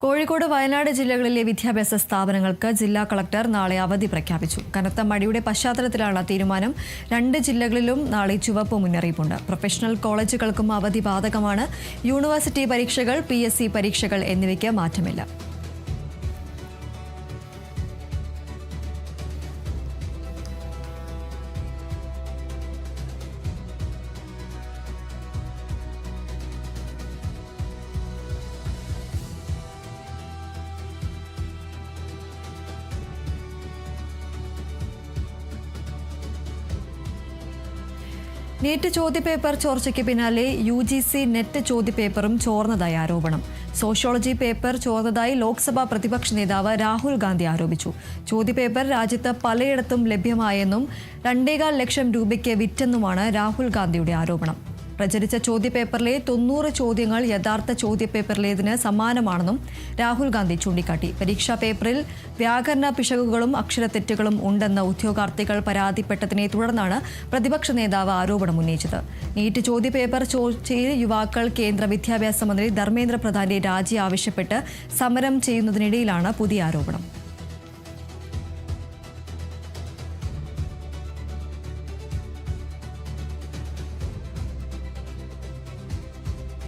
കോഴിക്കോട് വയനാട് ജില്ലകളിലെ വിദ്യാഭ്യാസ സ്ഥാപനങ്ങൾക്ക് ജില്ലാ കളക്ടർ നാളെ അവധി പ്രഖ്യാപിച്ചു. കനത്ത മഴയുടെ പശ്ചാത്തലത്തിലാണ് തീരുമാനം. 2 ജില്ലകളിലും നാളെ ചുവപ്പ് മുന്നറിയിപ്പുണ്ട്. പ്രൊഫഷണൽ കോളേജുകൾക്കും അവധി ബാധകമാണ്. യൂണിവേഴ്സിറ്റി പരീക്ഷകൾ, PSC പരീക്ഷകൾ എന്നിവയ്ക്ക് മാറ്റമില്ല. നീറ്റ് ചോദ്യപേപ്പർ ചോർച്ചയ്ക്ക് പിന്നാലെ UGC നെറ്റ് ചോദ്യപേപ്പറും ചോർന്നതായി ആരോപണം. സോഷ്യോളജി പേപ്പർ ചോർന്നതായി ലോക്സഭാ പ്രതിപക്ഷ നേതാവ് രാഹുൽ ഗാന്ധി ആരോപിച്ചു. ചോദ്യപേപ്പർ രാജ്യത്ത് പലയിടത്തും ലഭ്യമായെന്നും 2.25 ലക്ഷം രൂപയ്ക്ക് വിറ്റെന്നുമാണ് രാഹുൽ ഗാന്ധിയുടെ ആരോപണം. പ്രചരിച്ച ചോദ്യപേപ്പറിലെ 90 ചോദ്യങ്ങൾ യഥാർത്ഥ ചോദ്യപേപ്പറിലേതിന് സമാനമാണെന്നും രാഹുൽ ഗാന്ധി ചൂണ്ടിക്കാട്ടി. പരീക്ഷാ പേപ്പറിൽ വ്യാകരണ പിശകുകളും അക്ഷരത്തെറ്റുകളും ഉണ്ടെന്ന് ഉദ്യോഗാർത്ഥികൾ പരാതിപ്പെട്ടതിനെ തുടർന്നാണ് പ്രതിപക്ഷ നേതാവ് ആരോപണം ഉന്നയിച്ചത്. നീറ്റ് ചോദ്യപേപ്പർ ചോർച്ചയിൽ യുവാക്കൾ കേന്ദ്ര വിദ്യാഭ്യാസ മന്ത്രി ധർമ്മേന്ദ്ര പ്രധാന്റെ രാജി ആവശ്യപ്പെട്ട് സമരം ചെയ്യുന്നതിനിടയിലാണ് പുതിയ ആരോപണം.